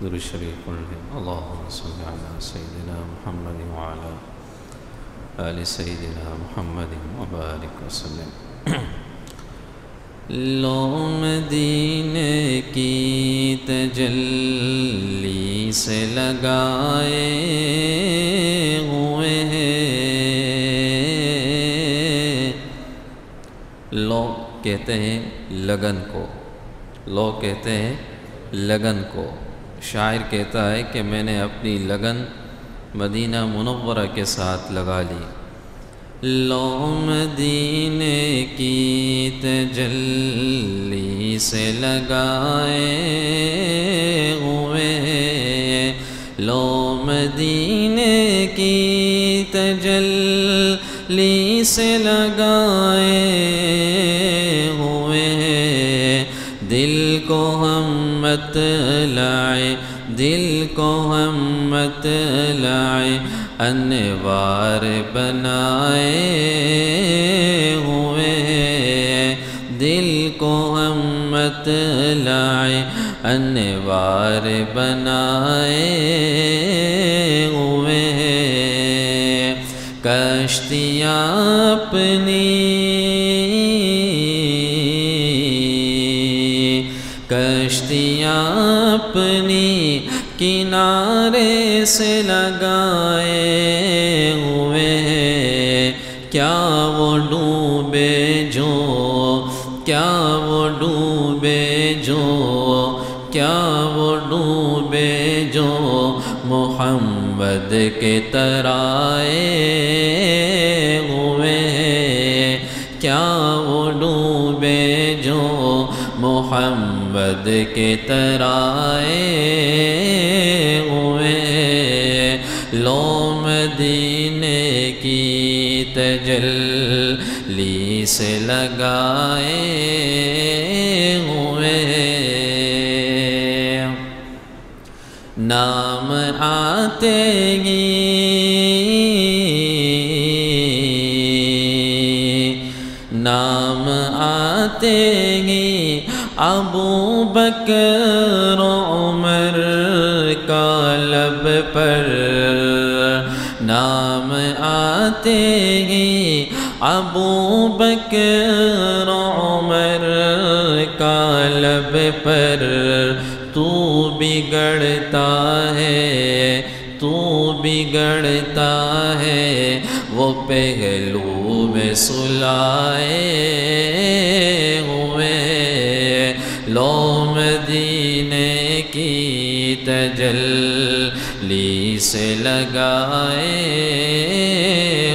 درود شریف پڑھیں اللہم صلی علی سیدنا محمد وعلی آل سیدنا محمد وبارک وسلم۔ لو مدینے کی تجلی سے لگائے ہوئے ہیں۔ لو کہتے ہیں لگن کو، لو کہتے ہیں لگن کو۔ شاعر کہتا ہے کہ میں نے اپنی لگن مدینہ منورہ کے ساتھ لگا لی۔ لو مدینے کی تجلی سے لگائے ہوئے ہیں، لو مدینے کی تجلی سے لگائے ہوئے ہیں۔ دل کو ہم مطلع، دل کو ہم مطلع انوار بنائے ہوئے ہیں، دل کو ہم مطلع انوار بنائے ہوئے ہیں۔ کشتیاں اپنی، کشتیاں اپنی کنارے سے لگائے ہوئے ہیں۔ کیا وہ ڈوبے جو، کیا وہ ڈوبے جو، کیا وہ ڈوبے جو محمد کے ترائے ہوئے ہیں۔ کیا وہ ڈوبے جو محمد کے ترائے ہوئے ہیں۔ لو مدینے کی تجلی سے لگائے ہوئے ہیں۔ نام آتے ہی، نام آتے ہی ابو بکر عمر کا لب پر، نام آتے ہی ابو بکر عمر کا لب پر، تو بگڑتا ہے، تو بگڑتا ہے وہ پہلو میں سلائے ہوئے۔ لو مدینے کی تجلی سے لگائے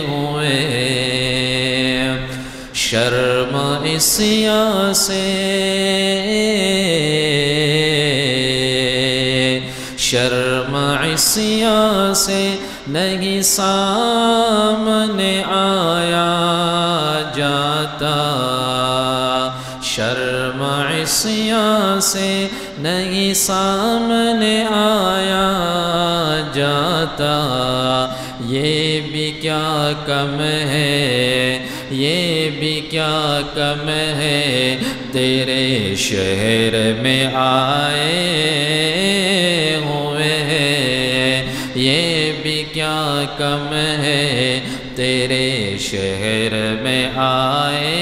ہوئے۔ شرم عصیاں سے، شرم عصیاں سے نہیں سامنے آیا جاتا، شرم عصیاں سے نہیں سامنے آیا جاتا۔ یہ بھی کیا کم ہے، یہ بھی کیا کم ہے تیرے شہر میں آئے ہوئے ہیں۔ یہ بھی کیا کم ہے تیرے شہر میں آئے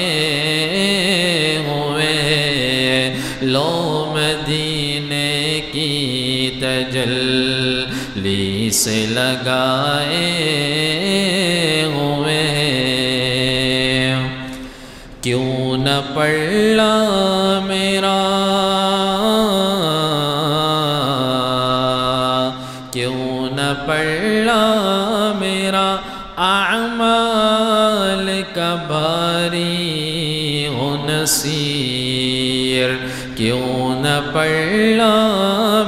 ہوئے ہیں۔ لو مدینے کی تجلی سے لگائے ہوئے ہیں۔ کیوں نہ پڑھا میرا، کیوں نہ پڑھا میرا اعمال کا باری ہو نصیر، کیوں نہ پڑھا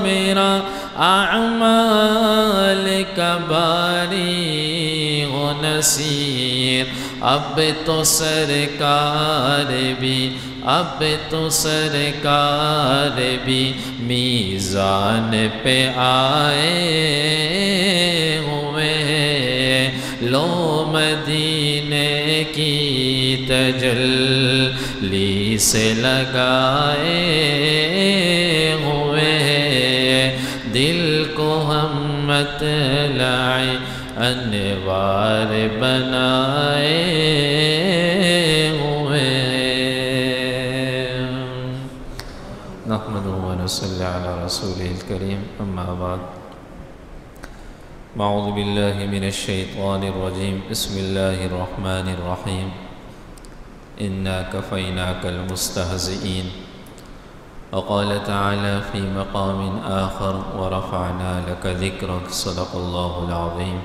میرا اعمال کا باری ہو نصیر۔ اب تو سرکار بھی، اب تو سرکار بھی میزان پہ آئے ہوئے ہیں۔ لو مدینے کی تجلی سے لگائے ہوئے ہیں، دل رحمت لائے انوار بنائے ہوئے نحمدہ و نصلی علی رسولہ الکریم اما بعد اعوذ باللہ من الشیطان الرجیم بسم اللہ الرحمن الرحیم انا کفیناک المستہزئین وقال تعالى في مقام آخر ورفعنا لك ذكرك صدق الله العظيم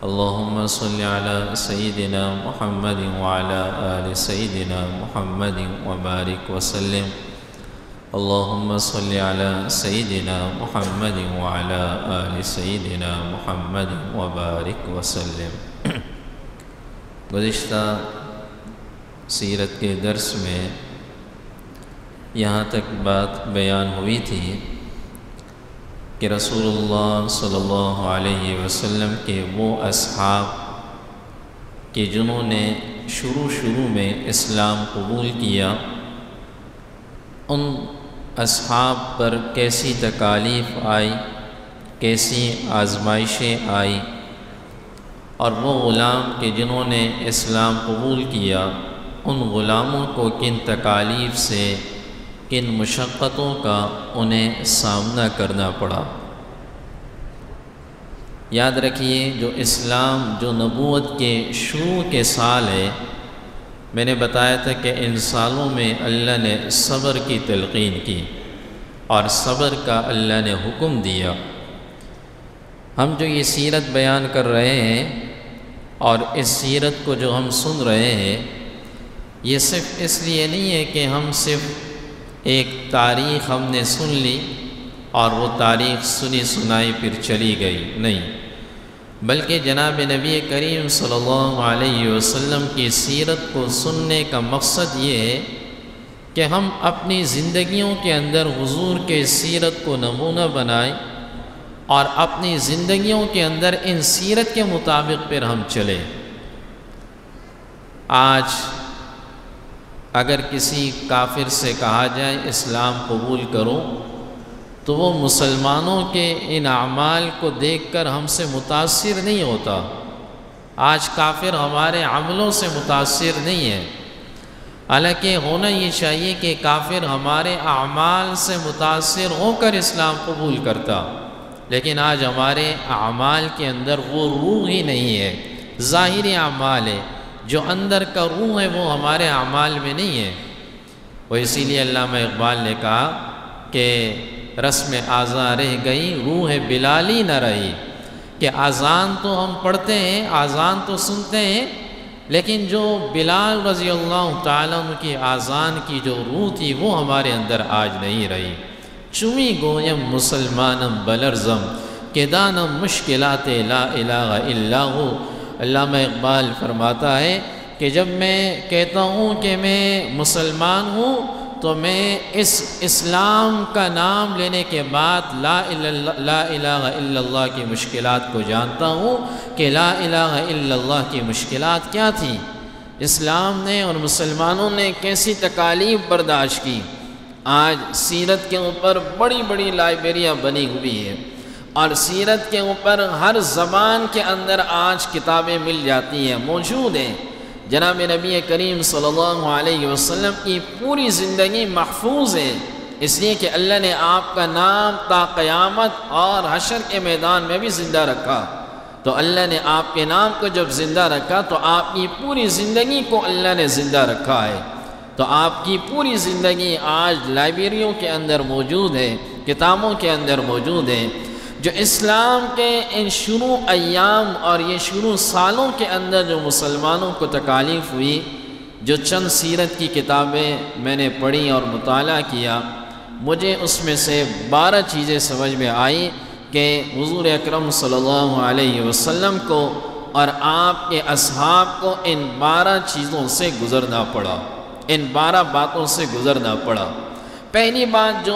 اللهم صل على سيدنا محمد وعلى آل سيدنا محمد وبارك وسلم اللهم صل على سيدنا محمد وعلى آل سيدنا محمد وبارك وسلم گزشتہ سیرت کے درس میں یہاں تک بات بیان ہوئی تھی کہ رسول اللہ صلی اللہ علیہ وسلم کے وہ اصحاب کہ جنہوں نے شروع میں اسلام قبول کیا، ان اصحاب پر کیسی تکالیف آئی، کیسی آزمائشیں آئی، اور وہ غلام کہ جنہوں نے اسلام قبول کیا ان غلاموں کو کن تکالیف سے، کن مشقتوں کا انہیں سامنا کرنا پڑا۔ یاد رکھیے جو اسلام، جو نبوت کے شروع کے سال ہے، میں نے بتایا تھا کہ ان سالوں میں اللہ نے صبر کی تلقین کی اور صبر کا اللہ نے حکم دیا۔ ہم جو یہ سیرت بیان کر رہے ہیں اور اس سیرت کو جو ہم سن رہے ہیں، یہ صرف اس لیے نہیں ہے کہ ہم صرف ایک تاریخ ہم نے سن لی اور وہ تاریخ سنی سنائی پھر چلی گئی، نہیں، بلکہ جناب نبی کریم صلی اللہ علیہ وسلم کی سیرت کو سننے کا مقصد یہ ہے کہ ہم اپنی زندگیوں کے اندر حضور کے سیرت کو نمونہ بنائیں اور اپنی زندگیوں کے اندر ان سیرت کے مطابق پھر ہم چلیں۔ آج اگر کسی کافر سے کہا جائے اسلام قبول کرو تو وہ مسلمانوں کے ان اعمال کو دیکھ کر ہم سے متاثر نہیں ہوتا۔ آج کافر ہمارے عملوں سے متاثر نہیں ہے، حالانکہ ہونا یہ چاہیے کہ کافر ہمارے اعمال سے متاثر ہو کر اسلام قبول کرتا، لیکن آج ہمارے اعمال کے اندر وہ روح ہی نہیں ہے، ظاہری اعمال ہے، جو اندر کا روح ہے وہ ہمارے اعمال میں نہیں ہے۔ وہ اسی لیے علامہ اقبال نے کہا کہ رسم آذان رہ گئی روح بلالی نہ رہی، کہ آذان تو ہم پڑھتے ہیں، آذان تو سنتے ہیں، لیکن جو بلال رضی اللہ تعالیٰ عنہ کی آذان کی جو روح تھی وہ ہمارے اندر آج نہیں رہی۔ چویں گویم مسلمانم بلرزم کہ دانم مشکلات لا الہ الا ہو۔ علامہ اقبال فرماتا ہے کہ جب میں کہتا ہوں کہ میں مسلمان ہوں تو میں اس اسلام کا نام لینے کے بعد لا الہ الا اللہ کی مشکلات کو جانتا ہوں کہ لا الہ الا اللہ کی مشکلات کیا تھی، اسلام نے اور مسلمانوں نے کیسی تکالیف برداشت کی۔ آج سیرت کے اوپر بڑی بڑی لائبریریاں بنی ہوئی ہیں اور سیرت کے اوپر ہر زبان کے اندر آج کتابیں مل جاتی ہیں، موجود ہیں۔ جناب نبی کریم صلی اللہ علیہ وسلم کی پوری زندگی محفوظ ہے، اس لیے کہ اللہ نے آپ کا نام تا قیامت اور حشر کے میدان میں بھی زندہ رکھا۔ تو اللہ نے آپ کے نام کو جب زندہ رکھا تو آپ کی پوری زندگی کو اللہ نے زندہ رکھا ہے۔ تو آپ کی پوری زندگی آج لائبریریوں کے اندر موجود ہے، کتابوں کے اندر موجود ہے۔ جو اسلام کے ان شروع ایام اور یہ شروع سالوں کے اندر جو مسلمانوں کو تکالیف ہوئی، جو چند سیرت کی کتابیں میں نے پڑھی اور مطالعہ کیا، مجھے اس میں سے 12 چیزیں سمجھ میں آئی کہ حضور اکرم صلی اللہ علیہ وسلم کو اور آپ کے اصحاب کو ان 12 چیزوں سے گزرنا پڑا، ان 12 باتوں سے گزرنا پڑا۔ پہلی بات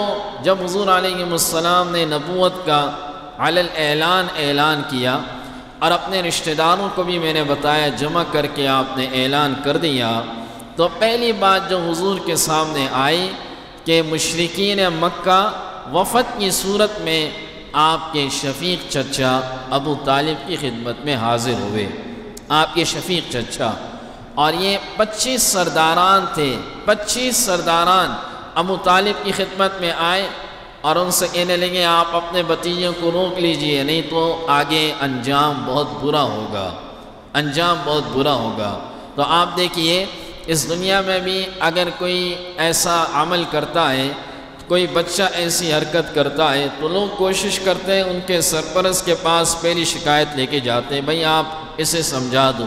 جب حضور علیہ السلام نے نبوت کا علی الاعلان اعلان کیا اور اپنے رشتہ داروں کو بھی میں نے بتایا جمع کر کے آپ نے اعلان کر دیا، تو پہلی بات جو حضور کے سامنے آئی کہ مشرکین مکہ وفد کی صورت میں آپ کے شفیق چچا ابو طالب کی خدمت میں حاضر ہوئے، آپ کے شفیق چچا، اور یہ 25 سرداران تھے، 25 سرداران ابو طالب کی خدمت میں آئے اور ان سے کہنے لگے آپ اپنے بھتیجوں کو روک لیجئے، نہیں تو آگے انجام بہت برا ہوگا، انجام بہت برا ہوگا۔ تو آپ دیکھیے اس دنیا میں بھی اگر کوئی ایسا عمل کرتا ہے، کوئی بچہ ایسی حرکت کرتا ہے، تو لوگ کوشش کرتے ہیں ان کے سرپرست کے پاس پہلی شکایت لے کے جاتے ہیں، بھئی آپ اسے سمجھا دو،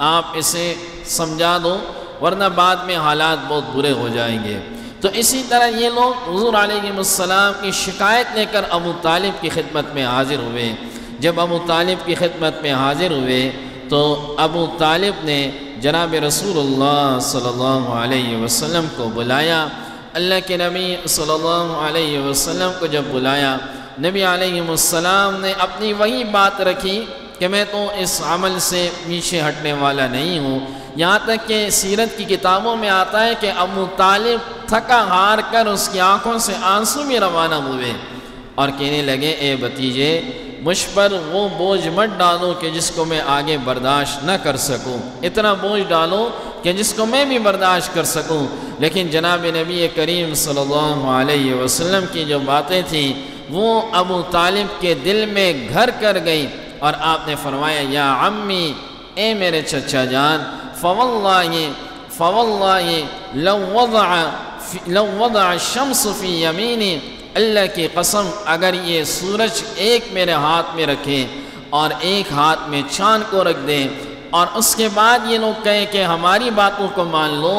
آپ اسے سمجھا دو ورنہ بعد میں حالات بہت برے ہو جائیں گے۔ تو اسی طرح یہ لوگ حضور علیہ السلام کی شکایت لے کر ابو طالب کی خدمت میں حاضر ہوئے۔ جب ابو طالب کی خدمت میں حاضر ہوئے تو ابو طالب نے جناب رسول اللہ صلی اللہ علیہ وسلم کو بلایا۔ اللہ کے نبی صلی اللہ علیہ وسلم کو جب بلایا، نبی علیہ السلام نے اپنی وہی بات رکھی کہ میں تو اس عمل سے پیچھے ہٹنے والا نہیں ہوں۔ یہاں تک کہ سیرت کی کتابوں میں آتا ہے کہ ابو طالب تھکا ہار کر اس کی آنکھوں سے آنسو بھی روانہ ہوئے اور کہنے لگے اے بھتیجے، مجھ پر وہ بوجھ مت ڈالو کہ جس کو میں آگے برداشت نہ کر سکوں، اتنا بوجھ ڈالو کہ جس کو میں بھی برداشت کر سکوں۔ لیکن جناب نبی کریم صلی اللہ علیہ وسلم کی جو باتیں تھیں وہ ابو طالب کے دل میں گھر کر گئی اور آپ نے فرمایا یا عمی، اے میرے چچا جان، فواللہ لو وضع الشمس فی یمینی، اللہ کی قسم اگر یہ سورج ایک میرے ہاتھ میں رکھے اور ایک ہاتھ میں چاند کو رکھ دیں اور اس کے بعد یہ لوگ کہیں کہ ہماری باتوں کو مان لو،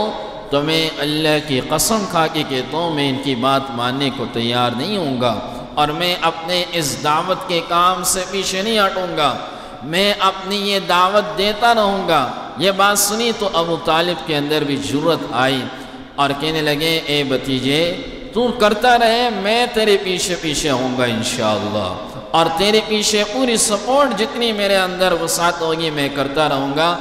تو میں اللہ کی قسم کھا کے کہتا ہوں میں ان کی بات ماننے کو تیار نہیں ہوں گا، اور میں اپنے اس دعوت کے کام سے پیچھے نہیں ہٹوں گا، میں اپنی یہ دعوت دیتا رہوں گا۔ یہ بات سنی تو ابو طالب کے اندر بھی جرأت آئی اور کہنے لگے اے بھتیجے تو کرتا رہے، میں تیرے پیچھے پیچھے ہوں گا انشاءاللہ، اور تیرے پیچھے پوری سپورٹ جتنی میرے اندر وسعت ہوگی میں کرتا رہوں گا۔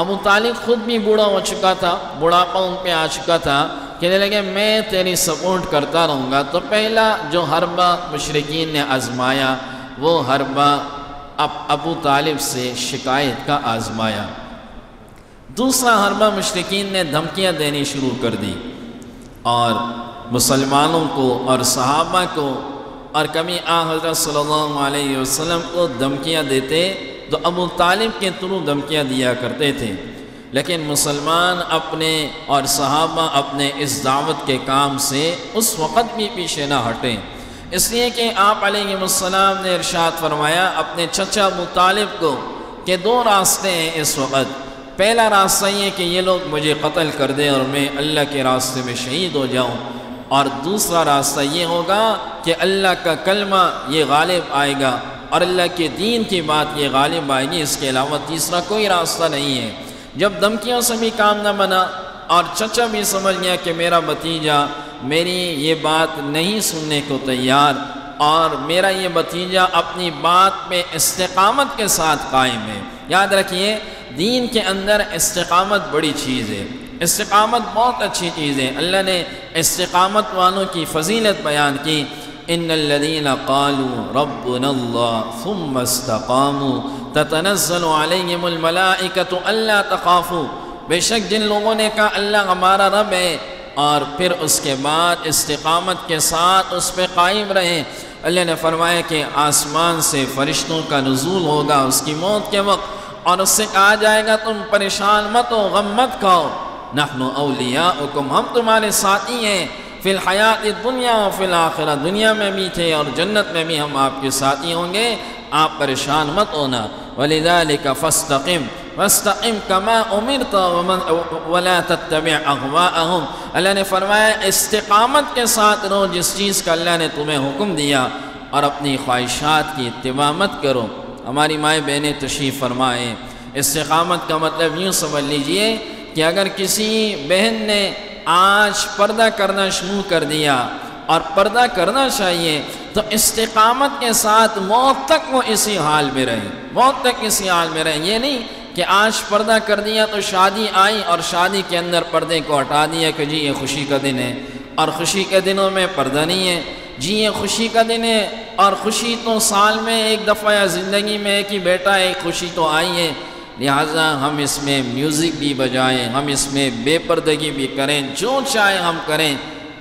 ابو طالب خود بھی بوڑھا ہو چکا تھا، بڑھاپا ان پہ آ چکا تھا، کہنے لگے میں تیری سپورٹ کرتا رہوں گا۔ تو پہلا جو حربہ مشرکین نے آزمایا وہ حربہ ابو طالب سے شکایت کا آزمایا۔ دوسرا حربہ مشرکین نے دھمکیاں دینی شروع کر دی اور مسلمانوں کو اور صحابہ کو اور کبھی حضرت صلی اللہ علیہ وسلم کو دھمکیاں دیتے تو ابو طالب کے تھرو دھمکیاں دیا کرتے تھے، لیکن مسلمان اپنے اور صحابہ اپنے اس دعوت کے کام سے اس وقت بھی پیچھے نہ ہٹیں، اس لیے کہ آپ علیہ السلام نے ارشاد فرمایا اپنے چچا ابو طالب کو کہ دو راستے ہیں اس وقت، پہلا راستہ یہ کہ یہ لوگ مجھے قتل کر دیں اور میں اللہ کے راستے میں شہید ہو جاؤں، اور دوسرا راستہ یہ ہوگا کہ اللہ کا کلمہ یہ غالب آئے گا اور اللہ کے دین کی بات یہ غالب آئے گی، اس کے علاوہ تیسرا کوئی راستہ نہیں ہے۔ جب دھمکیوں سے بھی کام نہ بنا اور چچا بھی سمجھ گیا کہ میرا بھتیجا میری یہ بات نہیں سننے کو تیار اور میرا یہ بھتیجا اپنی بات میں استقامت کے ساتھ قائم ہے، یاد رکھیے دین کے اندر استقامت بڑی چیز ہے، استقامت بہت اچھی چیز ہے۔ اللہ نے استقامت والوں کی فضیلت بیان کی، ان الذین قالوا ربنا اللہ ثم استقاموا تتنزل علیہم الملائکۃ الا تخافوا، بے شک جن لوگوں نے کہا اللہ ہمارا رب ہے اور پھر اس کے بعد استقامت کے ساتھ اس پہ قائم رہے، اللہ نے فرمایا کہ آسمان سے فرشتوں کا نزول ہوگا اس کی موت کے وقت اور اس سے کہا جائے گا تم پریشان مت ہو، غم مت کھاؤ، نحن اولیاؤکم، ہم تمہارے ساتھی ہیں، فی الحیات الدنیا و فی الآخرہ، دنیا میں بھی تھے اور جنت میں بھی ہم آپ کے ساتھی ہوں گے، آپ پریشان مت ہونا۔ وَلِذَلِكَ فَاسْتَقِمْ وَاسْتَقِمْ كَمَا أُمِرْتَ وَلَا تَتَّبِعْ أَهْوَاءَهُمْ، اللہ نے فرمایا استقامت کے ساتھ رہو جس چیز کا اللہ نے تمہیں حکم دیا اور اپنی خواہشات کی اتباع مت کرو۔ ہماری مائیں بہنیں تشریف فرمائیں، استقامت کا مطلب یوں سمجھ لیجئے کہ اگر کسی بہن نے آج پردہ کرنا شروع کر دیا اور پردہ کرنا چاہیے تو استقامت کے ساتھ موت تک وہ اسی حال میں رہے، موت تک اسی حال میں رہے، یہ نہیں کہ آج پردہ کر دیا تو شادی آئی اور شادی کے اندر پردے کو ہٹا دیا کہ جی یہ خوشی کا دن ہے اور خوشی کے دنوں میں پردہ نہیں ہے، جی یہ خوشی کا دن ہے اور خوشی تو سال میں ایک دفعہ یا زندگی میں ایک ہی بیٹا ہے، ایک خوشی تو آئی ہے، لہٰذا ہم اس میں میوزک بھی بجائیں، ہم اس میں بے پردگی بھی کریں، جو چاہے ہم کریں،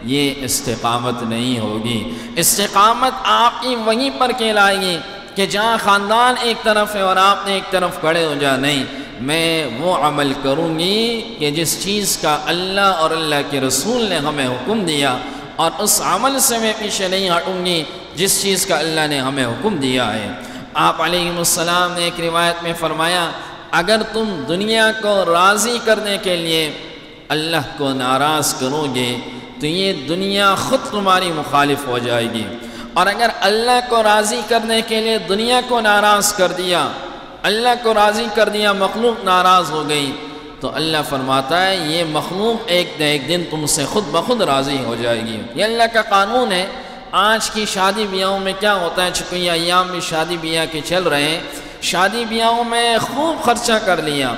یہ استقامت نہیں ہوگی۔ استقامت آپ کی وہیں پر کہلائے گی کہ جہاں خاندان ایک طرف ہے اور آپ نے ایک طرف کھڑے ہو جا، نہیں، میں وہ عمل کروں گی کہ جس چیز کا اللہ اور اللہ کے رسول نے ہمیں حکم دیا، اور اس عمل سے میں پیچھے نہیں ہٹوں گی جس چیز کا اللہ نے ہمیں حکم دیا ہے۔ آپ علیہ السلام نے ایک روایت میں فرمایا، اگر تم دنیا کو راضی کرنے کے لیے اللہ کو ناراض کرو گے تو یہ دنیا خود تمہاری مخالف ہو جائے گی، اور اگر اللہ کو راضی کرنے کے لیے دنیا کو ناراض کر دیا، اللہ کو راضی کر دیا، مخلوق ناراض ہو گئی، تو اللہ فرماتا ہے یہ مخلوق ایک نہ ایک دن تم سے خود بخود راضی ہو جائے گی۔ یہ اللہ کا قانون ہے۔ آج کی شادی بیاہوں میں کیا ہوتا ہے، چونکہ یہ ایام بھی شادی بیاہ کے چل رہے ہیں، شادی بیاہوں میں خوب خرچہ کر لیا،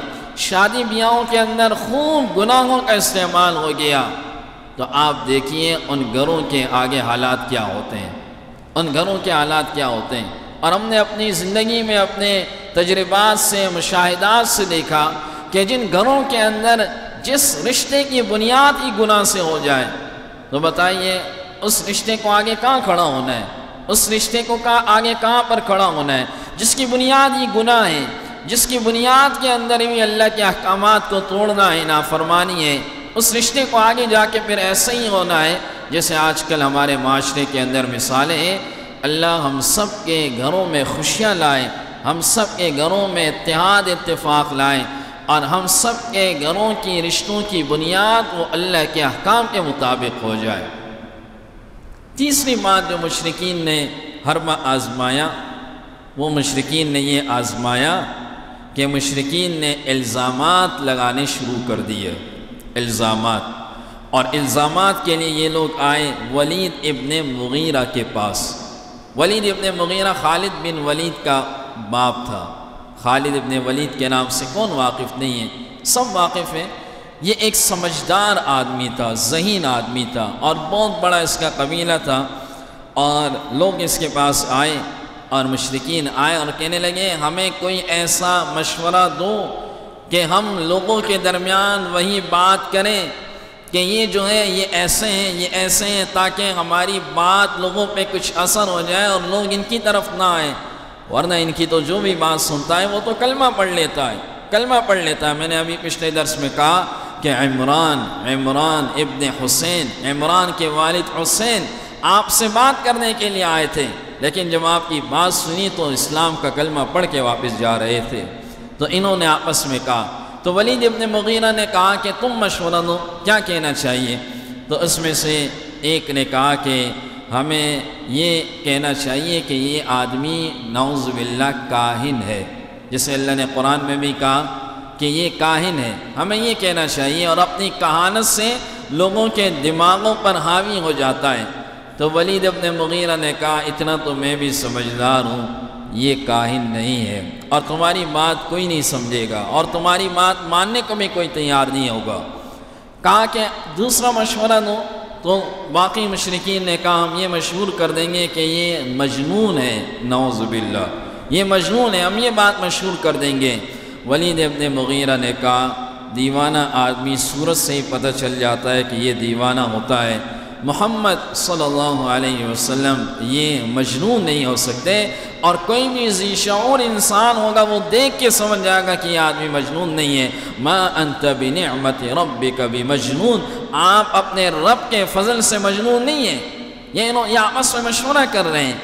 شادی بیاہوں کے اندر خوب گناہوں کا استعمال ہو گیا، تو آپ دیکھیے ان گھروں کے آگے حالات کیا ہوتے ہیں، ان گھروں کے حالات کیا ہوتے ہیں۔ اور ہم نے اپنی زندگی میں اپنے تجربات سے، مشاہدات سے دیکھا کہ جن گھروں کے اندر جس رشتے کی بنیاد ہی گناہ سے ہو جائے، تو بتائیے اس رشتے کو آگے کہاں کھڑا ہونا ہے، اس رشتے کو آگے کہاں پر کھڑا ہونا ہے جس کی بنیاد ہی گناہ ہے، جس کی بنیاد کے اندر بھی اللہ کے احکامات کو توڑنا ہے، نافرمانی ہے، اس رشتے کو آگے جا کے پھر ایسا ہی ہونا ہے جیسے آج کل ہمارے معاشرے کے اندر مثالیں ہیں۔ اللہ ہم سب کے گھروں میں خوشیاں لائے، ہم سب کے گھروں میں اتحاد اتفاق لائیں، اور ہم سب کے گھروں کی رشتوں کی بنیاد وہ اللہ کے احکام کے مطابق ہو جائے۔ تیسری بات جو مشرکین نے ہر ماہ آزمایا، وہ مشرکین نے یہ آزمایا کہ مشرکین نے الزامات لگانے شروع کر دیے، الزامات، اور الزامات کے لیے یہ لوگ آئے ولید ابن مغیرہ کے پاس۔ ولید ابن مغیرہ خالد بن ولید کا باپ تھا۔ خالد ابن ولید کے نام سے کون واقف نہیں ہے؟ سب واقف ہیں۔ یہ ایک سمجھدار آدمی تھا، ذہین آدمی تھا، اور بہت بڑا اس کا قبیلہ تھا، اور لوگ اس کے پاس آئے اور مشرکین آئے اور کہنے لگے ہمیں کوئی ایسا مشورہ دو کہ ہم لوگوں کے درمیان وہی بات کریں کہ یہ جو ہے یہ ایسے ہیں، یہ ایسے ہیں، تاکہ ہماری بات لوگوں پہ کچھ اثر ہو جائے اور لوگ ان کی طرف نہ آئیں، ورنہ ان کی تو جو بھی بات سنتا ہے وہ تو کلمہ پڑھ لیتا ہے، کلمہ پڑھ لیتا ہے۔ میں نے ابھی پچھلے درس میں کہا کہ عمران ابن حسین، عمران کے والد حسین آپ سے بات کرنے کے لیے آئے تھے، لیکن جب آپ کی بات سنی تو اسلام کا کلمہ پڑھ کے واپس جا رہے تھے۔ تو انہوں نے آپس میں کہا، تو ولید ابن مغیرہ نے کہا کہ تم مشورہ دو، کیا کہنا چاہیے؟ تو اس میں سے ایک نے کہا کہ ہمیں یہ کہنا چاہیے کہ یہ آدمی نعوذ باللہ کاہن ہے، جسے اللہ نے قرآن میں بھی کہا کہ یہ کاہن ہے، ہمیں یہ کہنا چاہیے، اور اپنی کہانت سے لوگوں کے دماغوں پر حاوی ہو جاتا ہے۔ تو ولید ابن مغیرہ نے کہا اتنا تو میں بھی سمجھدار ہوں، یہ کاہن نہیں ہے، اور تمہاری بات کوئی نہیں سمجھے گا، اور تمہاری بات ماننے کو بھی کوئی تیار نہیں ہوگا۔ کہا کہ دوسرا مشورہ دو، تو باقی مشرکین نے کہا ہم یہ مشہور کر دیں گے کہ یہ مجنون ہے، نعوذ باللہ، یہ مجنون ہے، ہم یہ بات مشہور کر دیں گے۔ ولید ابن مغیرہ نے کہا دیوانہ آدمی صورت سے ہی پتہ چل جاتا ہے کہ یہ دیوانہ ہوتا ہے، محمد صلی اللہ علیہ وسلم یہ مجنون نہیں ہو سکتے، اور کوئی بھی ذی شعور انسان ہوگا وہ دیکھ کے سمجھ جائے گا کہ یہ آدمی مجنون نہیں ہے۔ ما انت بنعمت ربک بمجنون، آپ اپنے رب کے فضل سے مجنون نہیں ہیں۔ یہ آپس میں مشورہ کر رہے ہیں،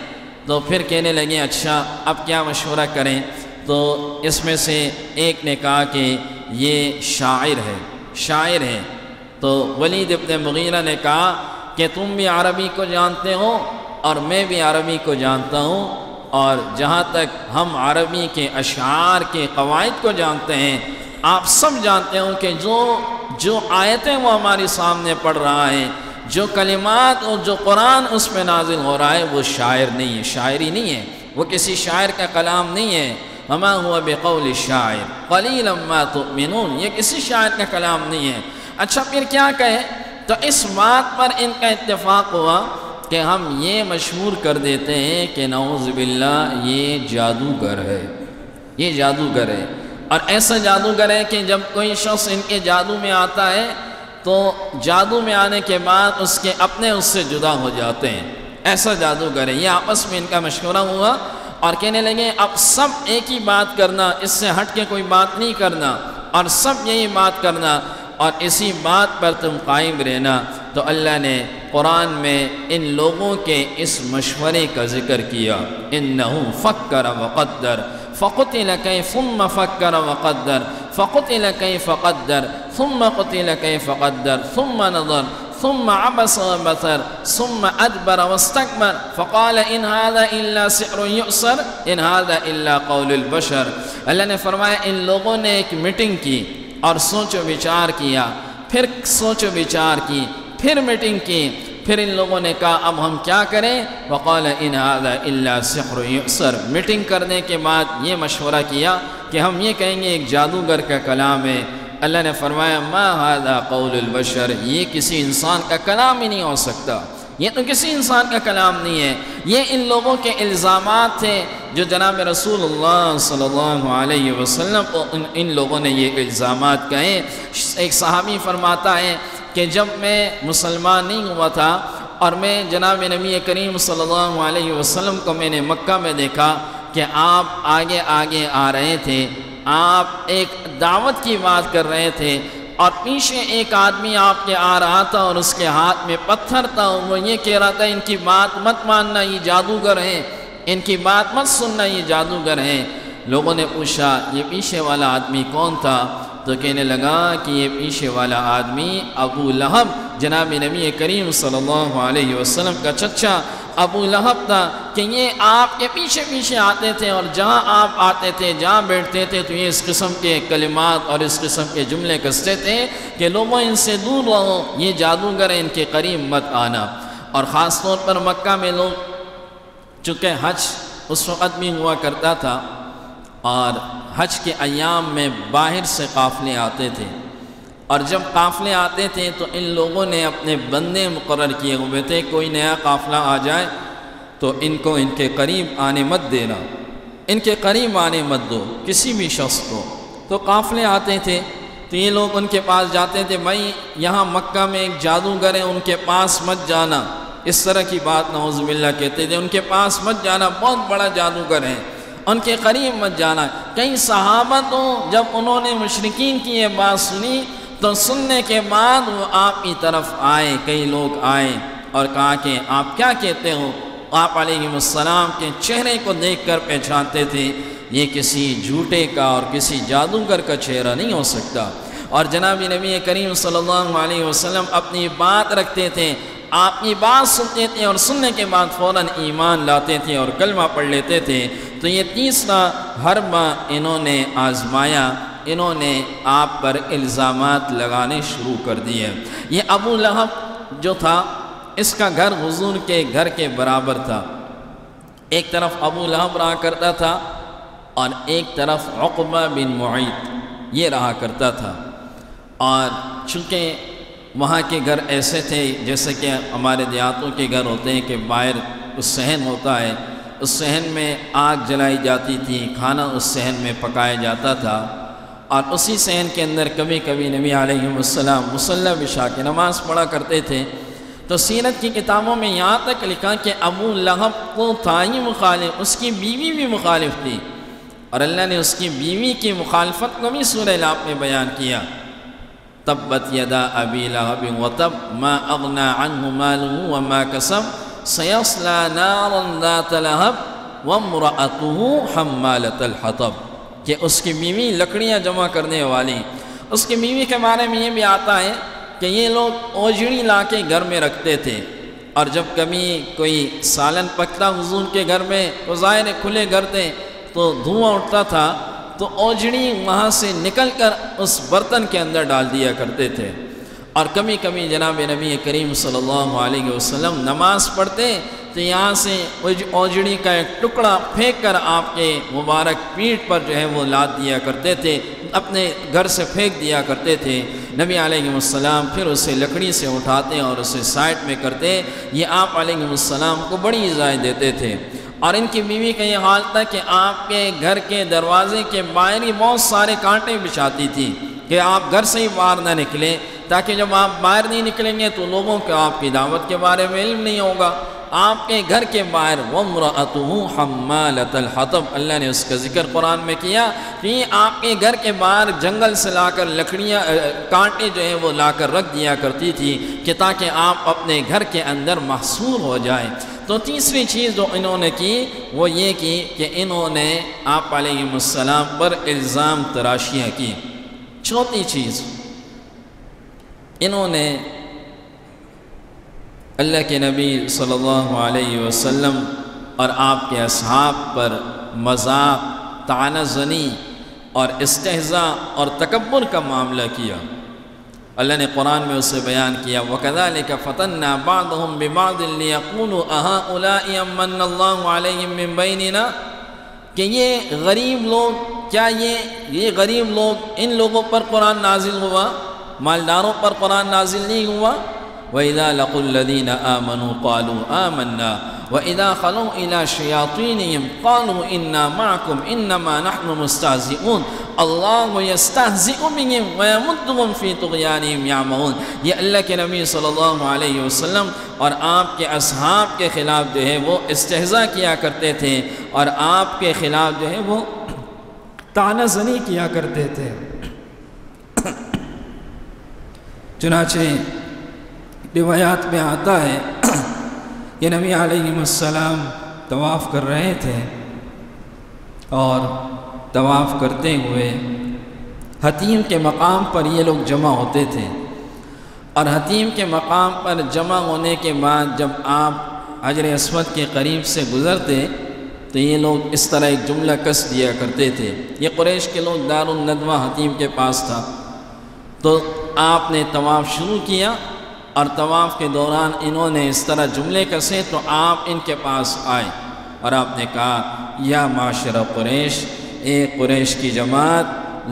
تو پھر کہنے لگے اچھا اب کیا مشورہ کریں؟ تو اس میں سے ایک نے کہا کہ یہ شاعر ہے۔ تو ولید ابن مغیرہ نے کہا کہ تم بھی عربی کو جانتے ہو اور میں بھی عربی کو جانتا ہوں، اور جہاں تک ہم عربی کے اشعار کے قواعد کو جانتے ہیں، آپ سب جانتے ہو کہ جو آیتیں وہ ہمارے سامنے پڑھ رہا ہے، جو کلمات اور جو قرآن اس پہ نازل ہو رہا ہے، وہ شاعر نہیں ہے، شاعری نہیں ہے، وہ کسی شاعر کا کلام نہیں ہے۔ وما هو بقول الشاعر قلیلا ما تؤمنون، یہ کسی شاعر کا کلام نہیں ہے۔ اچھا پھر کیا کہے؟ تو اس بات پر ان کا اتفاق ہوا کہ ہم یہ مشہور کر دیتے ہیں کہ نعوذ باللہ یہ جادوگر ہے، یہ جادوگر ہے، اور ایسا جادوگر ہے کہ جب کوئی شخص ان کے جادو میں آتا ہے تو جادو میں آنے کے بعد اس کے اپنے اس سے جدا ہو جاتے ہیں، ایسا جادوگر ہے۔ یہ آپس میں ان کا مشورہ ہوا اور کہنے لگے اب سب ایک ہی بات کرنا، اس سے ہٹ کے کوئی بات نہیں کرنا، اور سب یہی بات کرنا اور اسی بات پر تم قائم رہنا۔ تو اللہ نے قرآن میں ان لوگوں کے اس مشورے کا ذکر کیا، انہو فکر وقدر فقتل کیف ثم فکر وقدر فقتل کیف قدر ثم قتل کیف قدر ثم نظر ثم عبس وبصر ثم ادبر واستكبر فقال ان هذا الا سحر يؤثر ان هذا الا قول البشر۔ اللہ نے فرمایا ان لوگوں نے ایک میٹنگ کی اور سوچ و بچار کیا، پھر سوچ و بچار کی، پھر میٹنگ کی، پھر ان لوگوں نے کہا اب ہم کیا کریں؟ وقال ان هذا الا سحر يؤثر۔ میٹنگ کرنے کے بعد یہ مشورہ کیا کہ ہم یہ کہیں گے ایک جادوگر کا کلام ہے۔ اللہ نے فرمایا ما هذا قول البشر، یہ کسی انسان کا کلام ہی نہیں ہو سکتا، یہ تو کسی انسان کا کلام نہیں ہے۔ یہ ان لوگوں کے الزامات تھے جو جناب رسول اللہ صلی اللہ علیہ وسلم کو ان لوگوں نے یہ الزامات کہے۔ ایک صحابی فرماتا ہے کہ جب میں مسلمان نہیں ہوا تھا اور میں جناب نبی کریم صلی اللہ علیہ وسلم کو میں نے مکہ میں دیکھا کہ آپ آگے آگے آ رہے تھے، آپ ایک دعوت کی بات کر رہے تھے اور پیچھے ایک آدمی آپ کے آ رہا تھا اور اس کے ہاتھ میں پتھر تھا، وہ یہ کہہ رہا تھا ان کی بات مت ماننا یہ جادوگر ہیں، ان کی بات مت سننا یہ جادوگر ہیں۔ لوگوں نے پوچھا یہ پیچھے والا آدمی کون تھا؟ تو کہنے لگا کہ یہ پیچھے والا آدمی ابو لہب جناب نبی کریم صلی اللہ علیہ وسلم کا چچا ابو لہب تھا، کہ یہ آپ کے پیچھے پیچھے آتے تھے اور جہاں آپ آتے تھے جہاں بیٹھتے تھے تو یہ اس قسم کے کلمات اور اس قسم کے جملے کستے تھے کہ لوگوں ان سے دور رہو، یہ جادوگر ہیں، ان کے قریب مت آنا۔ اور خاص طور پر مکہ میں لوگ چونکہ حج اس وقت بھی ہوا کرتا تھا اور حج کے ایام میں باہر سے قافلے آتے تھے، اور جب قافلے آتے تھے تو ان لوگوں نے اپنے بندے مقرر کیے ہوئے تھے، کوئی نیا قافلہ آ جائے تو ان کو ان کے قریب آنے مت دینا، ان کے قریب آنے مت دو کسی بھی شخص کو۔ تو قافلے آتے تھے تو یہ لوگ ان کے پاس جاتے تھے، بھائی یہاں مکہ میں ایک جادوگر ہے ان کے پاس مت جانا، اس طرح کی بات نعوذ باللہ کہتے تھے، ان کے پاس مت جانا، بہت بڑا جادوگر ہے، ان کے قریب مت جانا۔ کئی صحابہ تو جب انہوں نے مشرکین کی یہ بات سنی تو سننے کے بعد وہ آپ کی طرف آئے، کئی لوگ آئے اور کہا کہ آپ کیا کہتے ہو؟ آپ علیہ السلام کے چہرے کو دیکھ کر پہچانتے تھے یہ کسی جھوٹے کا اور کسی جادوگر کا چہرہ نہیں ہو سکتا۔ اور جناب نبی کریم صلی اللہ علیہ وسلم اپنی بات رکھتے تھے، آپ کی بات سنتے تھے اور سننے کے بعد فوراً ایمان لاتے تھے اور کلمہ پڑھ لیتے تھے۔ تو یہ تیسرا حربہ انہوں نے آزمایا، انہوں نے آپ پر الزامات لگانے شروع کر دیے۔ یہ ابو لہب جو تھا اس کا گھر حضور کے گھر کے برابر تھا، ایک طرف ابو لہب رہا کرتا تھا اور ایک طرف عقبہ بن معیط یہ رہا کرتا تھا۔ اور چونکہ وہاں کے گھر ایسے تھے جیسے کہ ہمارے دیہاتوں کے گھر ہوتے ہیں کہ باہر اس صحن ہوتا ہے، اس صحن میں آگ جلائی جاتی تھی، کھانا اس صحن میں پکایا جاتا تھا، اور اسی صحن کے اندر کبھی کبھی نبی علیہ السلام مصلی بچھا کے نماز پڑھا کرتے تھے۔ تو سیرت کی کتابوں میں یہاں تک لکھا کہ ابو لہب کو تھا ہی مخالف، اس کی بیوی بھی مخالف تھی، اور اللہ نے اس کی بیوی کی مخالفت کو بھی سورہ لاپ میں بیان کیا۔ تبت یدا ابی لہب وتب ما اغنى عنه ماله وما کسب سیصلی نارا ذات لہب وامرأته حمالۃ الحطب، کہ اس کی بیوی لکڑیاں جمع کرنے والی۔ اس کی بیوی کے بارے میں یہ بھی آتا ہے کہ یہ لوگ اوجڑی لا کے گھر میں رکھتے تھے، اور جب کبھی کوئی سالن پکتا حضور کے گھر میں، تو ظاہر کھلے گھر تھے تو دھواں اٹھتا تھا، تو اوجڑی وہاں سے نکل کر اس برتن کے اندر ڈال دیا کرتے تھے۔ اور کبھی کبھی جناب نبی کریم صلی اللہ علیہ وسلم نماز پڑھتے تو یہاں سے اوجڑی کا ایک ٹکڑا پھینک کر آپ کے مبارک پیٹھ پر جو ہے وہ لاد دیا کرتے تھے، اپنے گھر سے پھینک دیا کرتے تھے۔ نبی علیہ السلام پھر اسے لکڑی سے اٹھاتے اور اسے سائڈ میں کرتے۔ یہ آپ علیہ السلام کو بڑی ایذائیں دیتے تھے، اور ان کی بیوی کا یہ حال تھا کہ آپ کے گھر کے دروازے کے باہر ہی بہت سارے کانٹے بچھاتی تھی کہ آپ گھر سے ہی باہر نہ نکلیں، تاکہ جب آپ باہر نہیں نکلیں گے تو لوگوں کو آپ کی دعوت کے بارے میں علم نہیں ہوگا۔ آپ کے گھر کے باہر وَامْرَأَتُهُ حَمَّالَةَ الْحَطَبِ، اللہ نے اس کا ذکر قرآن میں کیا کہ آپ کے گھر کے باہر جنگل سے لا کر لکڑیاں کانٹے جو ہیں وہ لا کر رکھ دیا کرتی تھی کہ تاکہ آپ اپنے گھر کے اندر محصور ہو جائیں۔ تو تیسری چیز جو انہوں نے کی وہ یہ کی کہ انہوں نے آپ علیہ السلام پر الزام تراشیاں کی۔ چوتھی چیز، انہوں نے اللہ کے نبی صلی اللہ علیہ وسلم اور آپ کے اصحاب پر مذاق، طعنہ زنی اور استہزاء اور تکبر کا معاملہ کیا۔ اللہ نے قرآن میں اسے بیان کیا وَكَذَلِكَ فَتَنَّا بَعْضَهُمْ بِبَعْضٍ لِيَقُولُوا أَهَؤُلَاءِ أَمَّنَّ اللَّهُ عَلَيْهِمْ مِنْ بَيْنِنَا، کہ یہ غریب لوگ، کیا یہ غریب لوگ، ان لوگوں پر قرآن نازل ہوا، مالداروں پر قرآن نازل نہیں ہوا۔ وَإِذَا لَقُوا الَّذِينَ آمَنُوا قَالُوا آمَنَّا وَإِذَا خَلَوْا إِلَىٰ شَيَاطِينِهِمْ قَالُوا إِنَّا مَعَكُمْ إِنَّمَا نَحْنُ مُسْتَهْزِئُونَ اللَّهُ يَسْتَهْزِئُ بِهِمْ وَيَمُدُّهُمْ فِي طُغْيَانِهِمْ يَعْمَهُونَ۔ یہ اللہ کے نبی صلی اللہ علیہ وسلم اور آپ کے اصحاب کے خلاف جو ہے وہ استہزاء کیا کرتے تھے، اور آپ کے خلاف جو ہے وہ طعنہ زنی کیا کرتے تھے۔ چنانچہ روایات میں آتا ہے کہ نبی علیہ السلام طواف کر رہے تھے، اور طواف کرتے ہوئے حتیم کے مقام پر یہ لوگ جمع ہوتے تھے، اور حتیم کے مقام پر جمع ہونے کے بعد جب آپ حجر اسود کے قریب سے گزرتے تو یہ لوگ اس طرح ایک جملہ کس دیا کرتے تھے۔ یہ قریش کے لوگ دار الندوہ حتیم کے پاس تھا، تو آپ نے طواف شروع کیا، اور طواف کے دوران انہوں نے اس طرح جملے کسے تو آپ ان کے پاس آئے اور آپ نے کہا یا معاشر قریش، اے قریش کی جماعت،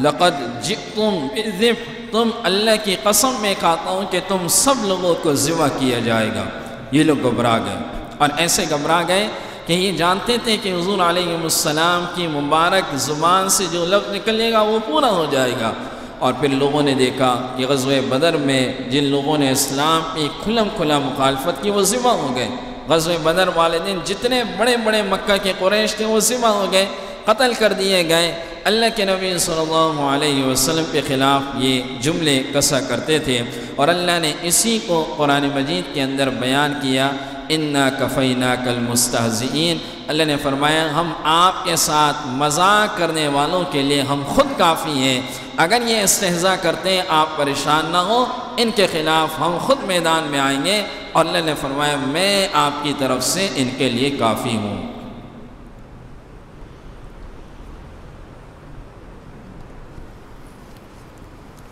لقد جئتم بذبح، تم اللہ کی قسم میں کہتا ہوں کہ تم سب لوگوں کو ذبح کیا جائے گا۔ یہ لوگ گھبرا گئے، اور ایسے گھبرا گئے کہ یہ جانتے تھے کہ حضور علیہ السلام کی مبارک زبان سے جو لفظ نکلے گا وہ پورا ہو جائے گا۔ اور پھر لوگوں نے دیکھا کہ غزوہ بدر میں جن لوگوں نے اسلام کی کھلم کھلا مخالفت کی وہ ذبح ہو گئے۔ غزوہ بدر والے دن جتنے بڑے بڑے مکہ کے قریش تھے وہ ذبح ہو گئے، قتل کر دیے گئے۔ اللہ کے نبی صلی اللہ علیہ وسلم کے خلاف یہ جملے کسا کرتے تھے، اور اللہ نے اسی کو قرآن مجید کے اندر بیان کیا، اِنَّا كَفَيْنَاكَ الْمُسْتَهْزِئِينَ۔ اللہ نے فرمایا ہم آپ کے ساتھ مذاق کرنے والوں کے لیے ہم خود کافی ہیں۔ اگر یہ استہزاء کرتے ہیں آپ پریشان نہ ہو، ان کے خلاف ہم خود میدان میں آئیں گے، اور اللہ نے فرمایا میں آپ کی طرف سے ان کے لیے کافی ہوں۔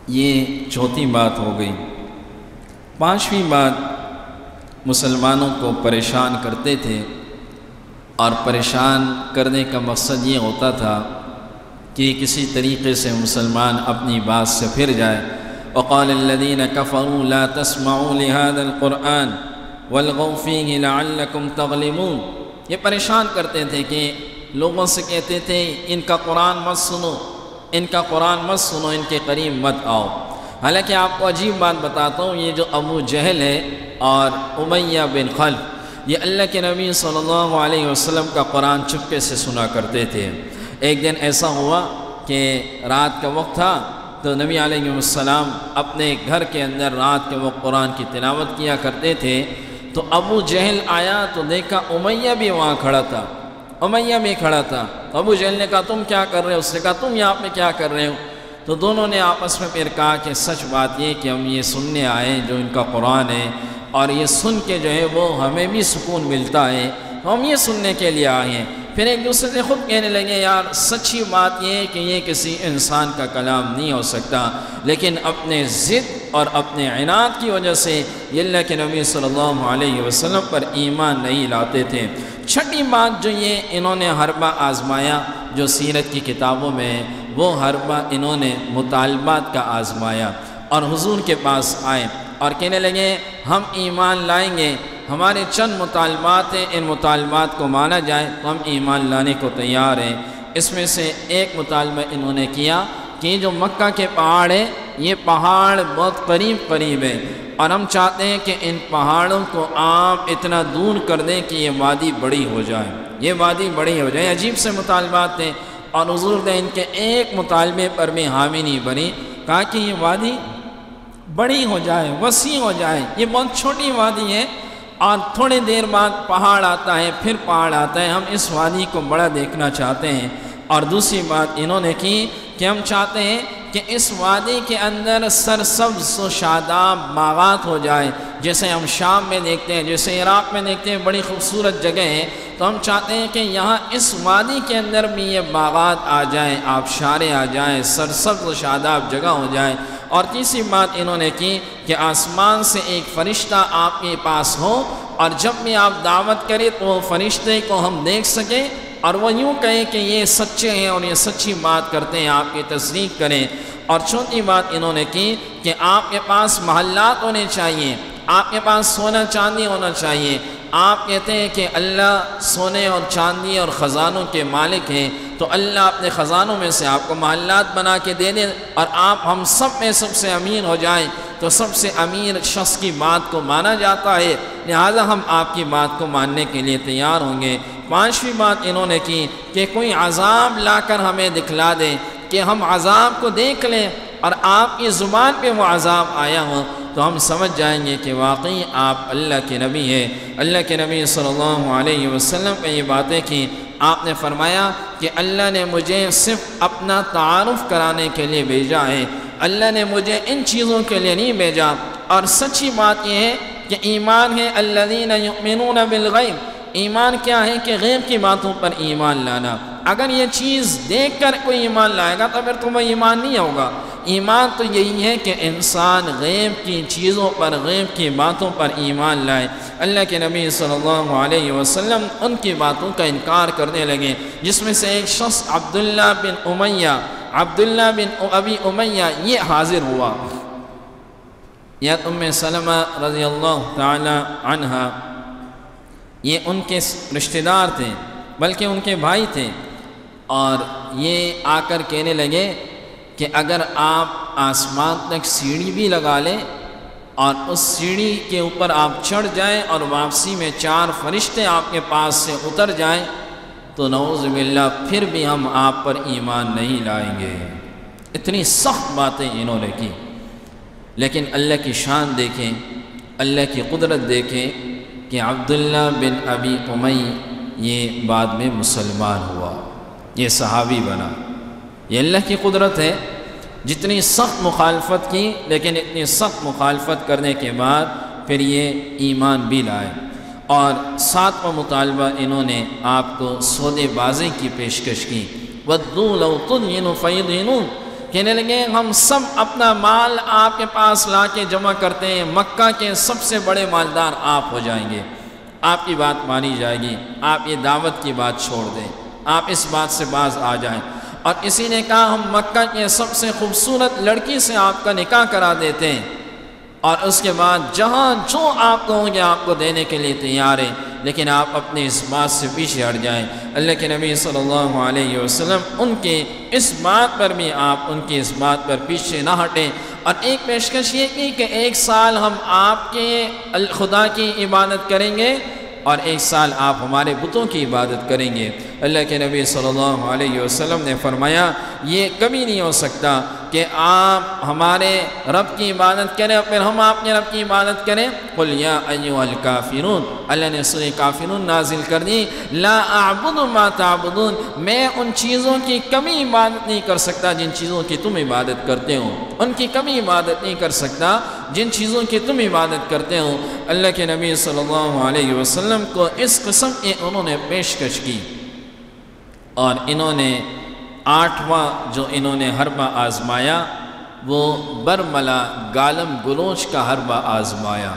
یہ چوتھی بات ہو گئی۔ پانچویں بات، مسلمانوں کو پریشان کرتے تھے، اور پریشان کرنے کا مقصد یہ ہوتا تھا کہ کسی طریقے سے مسلمان اپنی بات سے پھر جائے۔ وقال الذين كفروا لا تسمعوا لهذا القرآن والغوا فيه لعلكم تغلبون۔ یہ پریشان کرتے تھے کہ لوگوں سے کہتے تھے ان کا قرآن مت سنو، ان کا قرآن مت سنو، ان کے قریب مت آؤ۔ حالانکہ آپ کو عجیب بات بتاتا ہوں، یہ جو ابو جہل ہے اور امیہ بن خلف، یہ اللہ کے نبی صلی اللہ علیہ وسلم کا قرآن چپکے سے سنا کرتے تھے۔ ایک دن ایسا ہوا کہ رات کا وقت تھا، تو نبی علیہ السلام اپنے گھر کے اندر رات کے وقت قرآن کی تلاوت کیا کرتے تھے، تو ابو جہل آیا تو دیکھا امیہ بھی وہاں کھڑا تھا، امیہ بھی کھڑا تھا۔ تو ابو جہل نے کہا تم کیا کر رہے ہو؟ اس نے کہا تم یہاں پہ کیا کر رہے ہو؟ تو دونوں نے آپس میں پھر کہا کہ سچ بات یہ کہ ہم یہ سننے آئے جو ان کا قرآن ہے، اور یہ سن کے جو ہے وہ ہمیں بھی سکون ملتا ہے، ہم یہ سننے کے لیے آئے ہیں۔ پھر ایک دوسرے سے خود کہنے لگے یار سچی بات یہ ہے کہ یہ کسی انسان کا کلام نہیں ہو سکتا، لیکن اپنے ضد اور اپنے عناد کی وجہ سے یہ اللہ کے نبی صلی اللہ علیہ وسلم پر ایمان نہیں لاتے تھے۔ چھٹی بات جو یہ انہوں نے حربہ آزمایا جو سیرت کی کتابوں میں ہے، وہ حربہ انہوں نے مطالبات کا آزمایا، اور حضور کے پاس آئے اور کہنے لگے ہم ایمان لائیں گے، ہمارے چند مطالبات ہیں، ان مطالبات کو مانا جائے تو ہم ایمان لانے کو تیار ہیں۔ اس میں سے ایک مطالبہ انہوں نے کیا کہ جو مکہ کے پہاڑ ہیں یہ پہاڑ بہت قریب ہے، اور ہم چاہتے ہیں کہ ان پہاڑوں کو آپ اتنا دور کر دیں کہ یہ وادی بڑی ہو جائے، یہ وادی بڑی ہو جائے۔ عجیب سے مطالبات تھے، اور حضور نے ان کے ایک مطالبے پر بھی حامی نہیں بنی، کہا کہ یہ وادی بڑی ہو جائے، وسیع ہو جائے، یہ بہت چھوٹی وادی ہے اور تھوڑی دیر بعد پہاڑ آتا ہے، پھر پہاڑ آتا ہے، ہم اس وادی کو بڑا دیکھنا چاہتے ہیں۔ اور دوسری بات انہوں نے کی کہ ہم چاہتے ہیں کہ اس وادی کے اندر سرسبز و شاداب باغات ہو جائے، جیسے ہم شام میں دیکھتے ہیں، جیسے عراق میں دیکھتے ہیں، بڑی خوبصورت جگہ ہے، تو ہم چاہتے ہیں کہ یہاں اس وادی کے اندر بھی یہ باغات آ جائیں، آبشاریں آ جائیں، سرسبز و شاداب جگہ ہو جائے۔ اور تیسری بات انہوں نے کی کہ آسمان سے ایک فرشتہ آپ کے پاس ہو، اور جب بھی آپ دعوت کریں تو وہ فرشتے کو ہم دیکھ سکیں، اور وہ یوں کہیں کہ یہ سچے ہیں اور یہ سچی بات کرتے ہیں، آپ کی تصدیق کریں۔ اور چوتھی بات انہوں نے کی کہ آپ کے پاس محلات ہونے چاہیے، آپ کے پاس سونا چاندی ہونا چاہیے۔ آپ کہتے ہیں کہ اللہ سونے اور چاندی اور خزانوں کے مالک ہیں، تو اللہ اپنے خزانوں میں سے آپ کو محلات بنا کے دے دیں، اور آپ ہم سب میں سب سے امیر ہو جائیں، تو سب سے امیر شخص کی بات کو مانا جاتا ہے، لہذا ہم آپ کی بات کو ماننے کے لیے تیار ہوں گے۔ پانچویں بات انہوں نے کی کہ کوئی عذاب لا کر ہمیں دکھلا دیں کہ ہم عذاب کو دیکھ لیں، اور آپ کی زبان پہ وہ عذاب آیا ہو تو ہم سمجھ جائیں گے کہ واقعی آپ اللہ کے نبی ہیں۔ اللہ کے نبی صلی اللہ علیہ وسلم پہ یہ باتیں کی، آپ نے فرمایا کہ اللہ نے مجھے صرف اپنا تعارف کرانے کے لیے بھیجا ہے، اللہ نے مجھے ان چیزوں کے لیے نہیں بھیجا۔ اور سچی بات یہ ہے کہ ایمان ہے الذین یؤمنون بالغیب، ایمان کیا ہے کہ غیب کی باتوں پر ایمان لانا۔ اگر یہ چیز دیکھ کر کوئی ایمان لائے گا تو پھر تو وہ ایمان نہیں ہوگا۔ ایمان تو یہی ہے کہ انسان غیب کی چیزوں پر، غیب کی باتوں پر ایمان لائے۔ اللہ کے نبی صلی اللہ علیہ وسلم ان کی باتوں کا انکار کرنے لگے، جس میں سے ایک شخص عبداللہ بن ابی امیہ یہ حاضر ہوا۔ یا ام سلمہ رضی اللہ تعالی عنہ، یہ ان کے رشتہ دار تھے، بلکہ ان کے بھائی تھے، اور یہ آ کر کہنے لگے کہ اگر آپ آسمان تک سیڑھی بھی لگا لیں اور اس سیڑھی کے اوپر آپ چڑھ جائیں اور واپسی میں 4 فرشتے آپ کے پاس سے اتر جائیں تو نعوذ باللہ پھر بھی ہم آپ پر ایمان نہیں لائیں گے۔ اتنی سخت باتیں انہوں نے کی، لیکن اللہ کی شان دیکھیں، اللہ کی قدرت دیکھیں کہ عبداللہ بن ابی امیہ یہ بعد میں مسلمان ہوا، یہ صحابی بنا۔ یہ اللہ کی قدرت ہے، جتنی سخت مخالفت کی لیکن اتنی سخت مخالفت کرنے کے بعد پھر یہ ایمان بھی لائے۔ اور 7واں مطالبہ انہوں نے آپ کو سودے بازی کی پیشکش کی، وَدُّوا لَوْ تُدْهِنُ فَيُدْهِنُونَ، کہنے لگے ہم سب اپنا مال آپ کے پاس لا کے جمع کرتے ہیں، مکہ کے سب سے بڑے مالدار آپ ہو جائیں گے، آپ کی بات مانی جائے گی، آپ یہ دعوت کی بات چھوڑ دیں، آپ اس بات سے باز آ جائیں۔ اور اسی نے کہا ہم مکہ کے سب سے خوبصورت لڑکی سے آپ کا نکاح کرا دیتے ہیں، اور اس کے بعد جہاں جو آپ کہوں گے آپ کو دینے کے لیے تیار ہیں، لیکن آپ اپنے اس بات سے پیچھے ہٹ جائیں۔ اللہ کے نبی صلی اللہ علیہ وسلم ان کے اس بات پر بھی آپ ان کی اس بات پر پیچھے نہ ہٹیں، اور ایک پیشکش یہ کی کہ 1 سال ہم آپ کے خدا کی عبادت کریں گے اور 1 سال آپ ہمارے بتوں کی عبادت کریں گے۔ اللہ کے نبی صلی اللہ علیہ وسلم نے فرمایا یہ کبھی نہیں ہو سکتا کہ آپ ہمارے رب کی عبادت کریں اور پھر ہم آپ کے رب کی عبادت کریں۔ قل یا ایھا الکافرون، اللہ نے سورہ کافرون نازل کر دی، لا اعبد ما تعبدون، میں ان چیزوں کی کمی عبادت نہیں کر سکتا جن چیزوں کی تم عبادت کرتے ہو، ان کی کمی عبادت نہیں کر سکتا جن چیزوں کی تم عبادت کرتے ہو۔ اللہ کے نبی صلی اللہ علیہ وسلم کو اس قسم کی انہوں نے پیشکش کی، اور انہوں نے 8واں جو انہوں نے حربہ آزمایا وہ برملا گالم گلوچ کا حربہ آزمایا،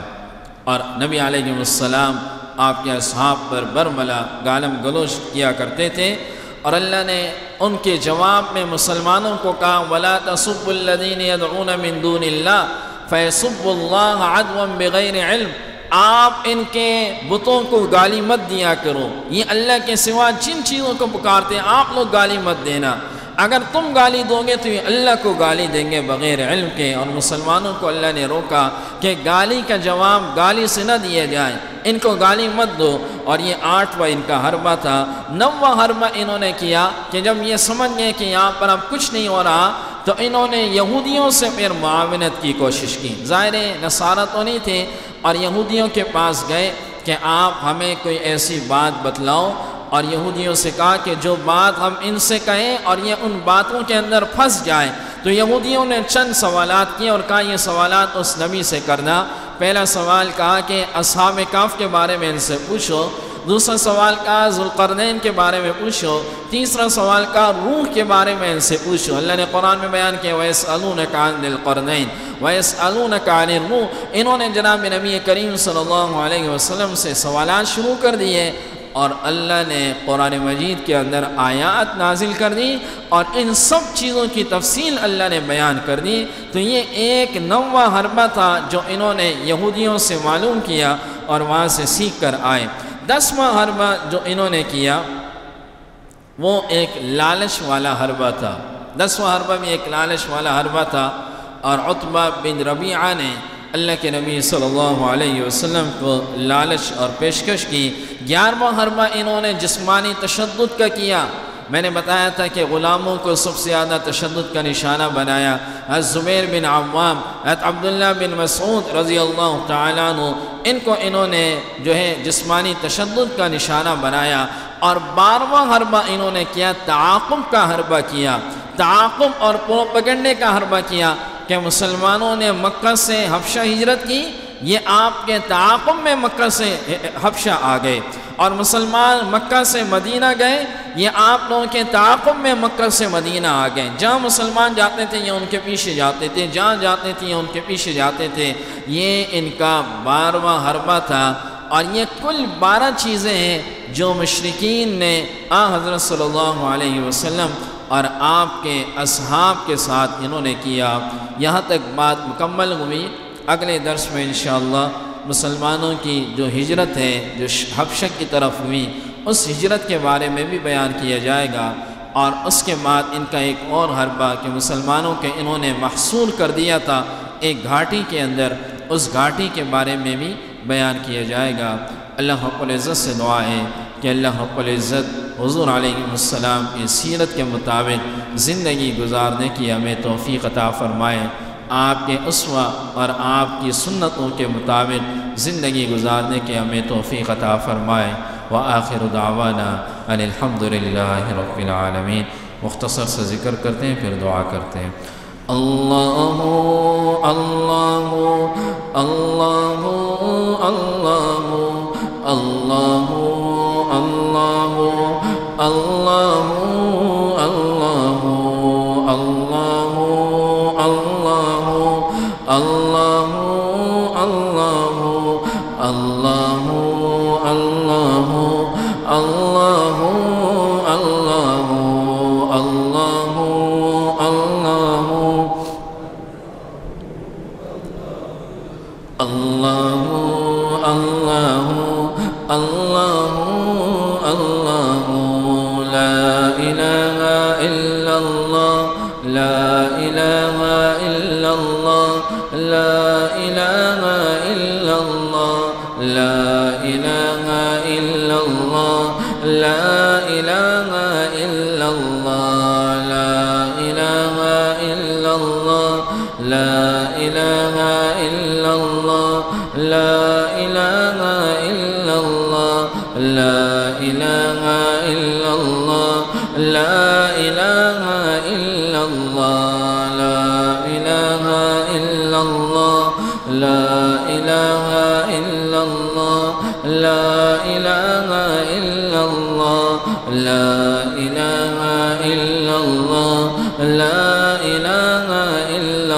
اور نبی علیہ السلام آپ کے اصحاب پر برملا گالم گلوچ کیا کرتے تھے، اور اللہ نے ان کے جواب میں مسلمانوں کو کہا وَلَا تَسُبُّوا الَّذِينَ يَدْعُونَ مِن دُونِ اللَّهِ فَيَسُبُّوا اللَّهَ عَدْوًا بِغَيْرِ عِلْمٍ، آپ ان کے بتوں کو گالی مت دیا کرو، یہ اللہ کے سوا جن چیزوں کو پکارتے ہیں آپ لوگ گالی مت دینا، اگر تم گالی دو گے تو یہ اللہ کو گالی دیں گے بغیر علم کے۔ اور مسلمانوں کو اللہ نے روکا کہ گالی کا جواب گالی سے نہ دیا جائے، ان کو گالی مت دو، اور یہ 8واں ان کا حربہ تھا۔ 9واں حربہ انہوں نے کیا کہ جب یہ سمجھ گئے کہ یہاں پر اب کچھ نہیں ہو رہا تو انہوں نے یہودیوں سے پھر معاونت کی کوشش کی، ظاہر نصارہ تو نہیں تھے، اور یہودیوں کے پاس گئے کہ آپ ہمیں کوئی ایسی بات بتلاؤ، اور یہودیوں سے کہا کہ جو بات ہم ان سے کہیں اور یہ ان باتوں کے اندر پھنس جائیں، تو یہودیوں نے چند سوالات کیے اور کہا یہ سوالات اس نبی سے کرنا۔ پہلا سوال کہا کہ اصحاب کہف کے بارے میں ان سے پوچھو، دوسرا سوال کہا ذوالقرنین کے بارے میں پوچھو، تیسرا سوال کہا روح کے بارے میں ان سے پوچھو۔ اللہ نے قرآن میں بیان کیا وَيَسْأَلُونَكَ عَنِ ذِي الْقَرْنَيْنِ وَيَسْأَلُونَكَ عَنِ الرُّوحِ، انہوں نے جناب نبی کریم صلی اللہ علیہ وسلم سے سوالات شروع کر دیے، اور اللہ نے قرآن مجید کے اندر آیات نازل کر دی اور ان سب چیزوں کی تفصیل اللہ نے بیان کر دی۔ تو یہ ایک 9واں حربہ تھا جو انہوں نے یہودیوں سے معلوم کیا اور وہاں سے سیکھ کر آئے۔ 10واں حربہ جو انہوں نے کیا وہ ایک لالچ والا حربہ تھا۔ 10واں حربہ بھی ایک لالچ والا حربہ تھا، اور عتبہ بن ربیعہ نے اللہ کے نبی صلی اللہ علیہ وسلم کو لالچ اور پیشکش کی۔ 11واں حربہ انہوں نے جسمانی تشدد کا کیا۔ میں نے بتایا تھا کہ غلاموں کو سب سے زیادہ تشدد کا نشانہ بنایا۔ حضرت زبیر بن عوام، حضرت عبداللہ بن مسعود رضی اللہ تعالیٰ عنہ، ان کو انہوں نے جو ہے جسمانی تشدد کا نشانہ بنایا۔ اور 12واں حربہ انہوں نے کیا تعاقب کا حربہ کیا، تعاقب اور پروپیگنڈے کا حربہ کیا کہ مسلمانوں نے مکہ سے حبشہ ہجرت کی، یہ آپ کے تعاقب میں مکہ سے حبشہ آ گئے، اور مسلمان مکہ سے مدینہ گئے، یہ آپ لوگوں کے تعاقب میں مکہ سے مدینہ آ گئے۔ جہاں مسلمان جاتے تھے یہ ان کے پیچھے جاتے تھے، جہاں جاتے تھے یہ ان کے پیچھے جاتے تھے۔ یہ ان کا 12واں حربہ تھا، اور یہ کل 12 چیزیں ہیں جو مشرکین نے حضرت صلی اللہ علیہ وسلم اور آپ کے اصحاب کے ساتھ انہوں نے کیا۔ یہاں تک بات مکمل ہوئی۔ اگلے درس میں انشاءاللہ مسلمانوں کی جو ہجرت ہے جو حبشہ کی طرف ہوئی اس ہجرت کے بارے میں بھی بیان کیا جائے گا، اور اس کے بعد ان کا ایک اور حربہ کہ مسلمانوں کے انہوں نے محصور کر دیا تھا ایک گھاٹی کے اندر، اس گھاٹی کے بارے میں بھی بیان کیا جائے گا۔ اللہ رب العزت سے دعا ہے کہ اللہ رب العزت حضور علیہ السلام کی سیرت کے مطابق زندگی گزارنے کی ہمیں توفیق عطا فرمائے، آپ کے اسوہ اور آپ کی سنتوں کے مطابق زندگی گزارنے کے ہمیں توفیق عطا فرمائے۔ وآخر دعوانا ان الحمدللہ رب العالمین۔ مختصر سے ذکر کرتے ہیں پھر دعا کرتے ہیں۔ اللہ اللہ اللہ اللہ اللہ اللہ اللہ اللہ اللہ اللہ اللہ اللہ اللہ اللہ اللہ اللہ اللہ اللہ لا الہ الا اللہ لا الہ الا اللہ لا الہ الا اللہ لا الہ الا اللہ لا الہ الا اللہ لا الہ الا اللہ لا الہ الا اللہ لا الہ الا اللہ لا الہ الا اللہ لا الہ الا اللہ لا الہ الا اللہ لا الہ الا اللہ لا الہ الا اللہ لا الہ الا